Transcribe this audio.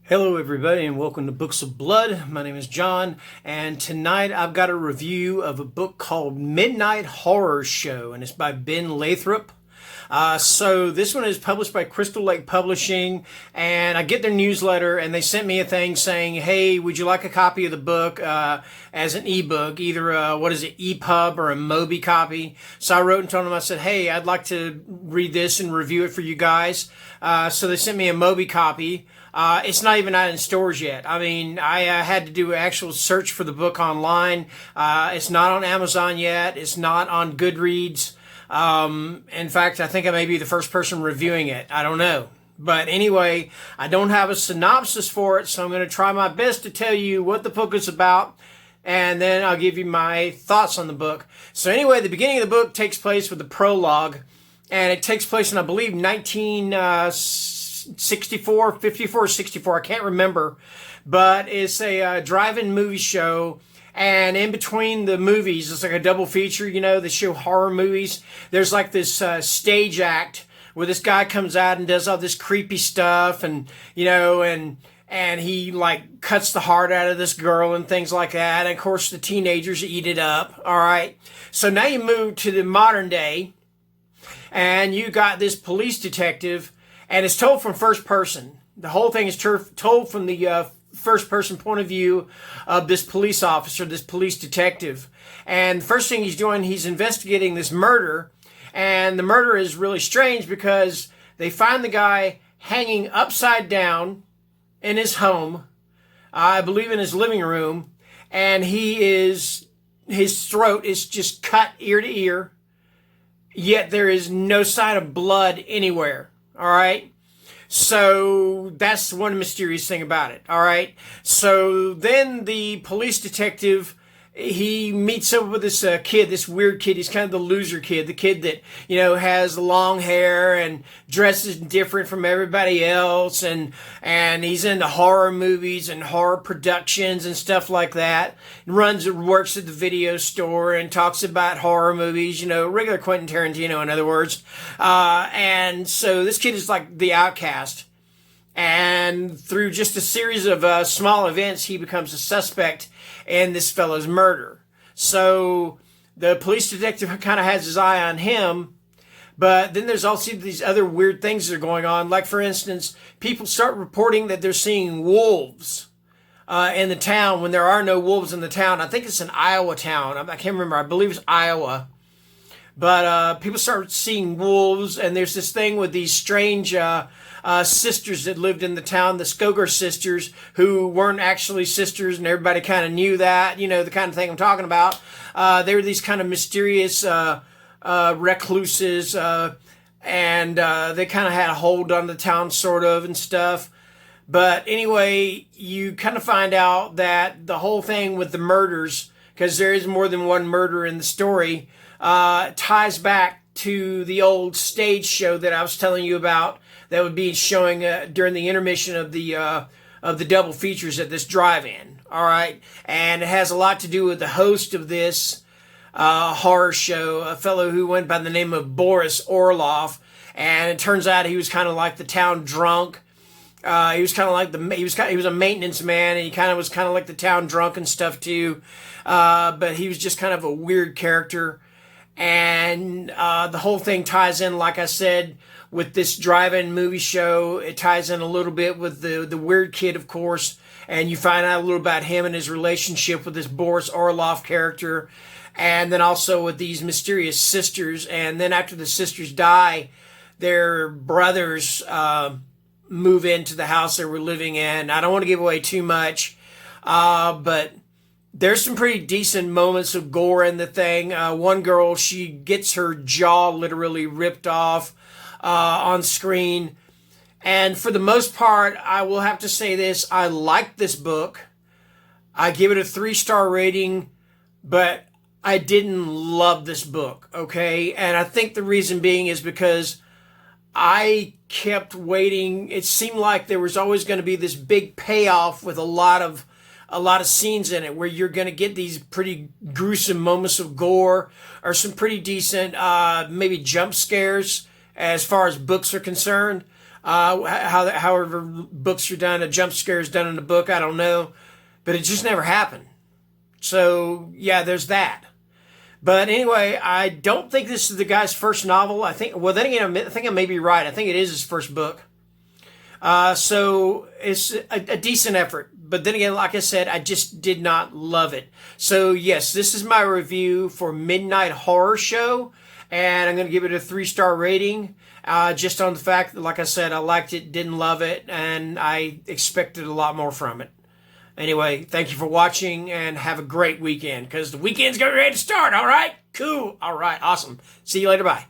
Hello, everybody, and welcome to Books of Blood. My name is John, and tonight I've got a review of a book called Midnight Horror Show, and it's by Ben Lathrop. So this one is published by Crystal Lake Publishing, and I get their newsletter, and they sent me a thing saying, "Hey, would you like a copy of the book as an ebook, either EPUB or a Mobi copy?" So I wrote and told them, I said, "Hey, I'd like to read this and review it for you guys." So they sent me a Mobi copy. It's not even out in stores yet. I mean, I had to do an actual search for the book online. It's not on Amazon yet. It's not on Goodreads. In fact, I think I may be the first person reviewing it. I don't know. But anyway, I don't have a synopsis for it, so I'm going to try my best to tell you what the book is about, and then I'll give you my thoughts on the book. So anyway, the beginning of the book takes place with the prologue, and it takes place in, I believe, 1964, 54 or 64, I can't remember, but it's a drive-in movie show, and in between the movies, it's like a double feature, they show horror movies. There's like this stage act where this guy comes out and does all this creepy stuff, and he like cuts the heart out of this girl and things like that, and of course the teenagers eat it up, all right? So now you move to the modern day, and you got this police detective, and it's told from first person. The whole thing is told from the first person point of view of this police officer, this police detective. And the first thing he's doing, he's investigating this murder. And the murder is really strange because they find the guy hanging upside down in his home, I believe in his living room. And his throat is just cut ear to ear. Yet there is no sign of blood anywhere. All right. So that's one mysterious thing about it. All right. So then the police detective, he meets up with this kid, this weird kid. He's kind of the loser kid, the kid that, has long hair and dresses different from everybody else. And he's into horror movies and horror productions and stuff like that. Works at the video store and talks about horror movies, regular Quentin Tarantino, in other words. And so this kid is like the outcast. And through just a series of small events, he becomes a suspect in this fellow's murder. So the police detective kind of has his eye on him. But then there's also these other weird things that are going on. Like, for instance, people start reporting that they're seeing wolves in the town when there are no wolves in the town. I think it's an Iowa town. I can't remember. I believe it's Iowa. But people start seeing wolves, and there's this thing with these strange sisters that lived in the town, the Skoger sisters, who weren't actually sisters, and everybody kind of knew that, the kind of thing I'm talking about. They were these kind of mysterious recluses, and they kind of had a hold on the town, sort of, and stuff. But anyway, you kind of find out that the whole thing with the murders, because there is more than one murder in the story, ties back to the old stage show that I was telling you about that would be showing during the intermission of the double features at this drive-in. All right, and it has a lot to do with the host of this horror show, a fellow who went by the name of Boris Orloff, and it turns out he was kind of like the town drunk. He was kind of like he was a maintenance man, and he kind of was kind of like the town drunk and stuff too. But he was just kind of a weird character. And the whole thing ties in, like I said, with this drive-in movie show. It ties in a little bit with the weird kid, of course, and you find out a little about him and his relationship with this Boris Orloff character, and then also with these mysterious sisters. And then after the sisters die, their brothers move into the house they were living in. I don't want to give away too much, but there's some pretty decent moments of gore in the thing. One girl, she gets her jaw literally ripped off on screen. And for the most part, I will have to say this. I like this book. I give it a 3-star rating, but I didn't love this book, okay? And I think the reason being is because I kept waiting. It seemed like there was always going to be this big payoff with a lot of scenes in it where you're going to get these pretty gruesome moments of gore or some pretty decent maybe jump scares as far as books are concerned. However books are done, a jump scare is done in a book, I don't know. But it just never happened. So, yeah, there's that. But anyway, I don't think this is the guy's first novel. I think, well, then again, I think I may be right. I think it is his first book. So it's a decent effort. But then again, like I said, I just did not love it. So yes, this is my review for Midnight Horror Show. And I'm going to give it a 3-star rating. Just on the fact that, like I said, I liked it, didn't love it, and I expected a lot more from it. Anyway, thank you for watching, and have a great weekend, because the weekend's getting ready to start, all right? Cool. All right, awesome. See you later. Bye.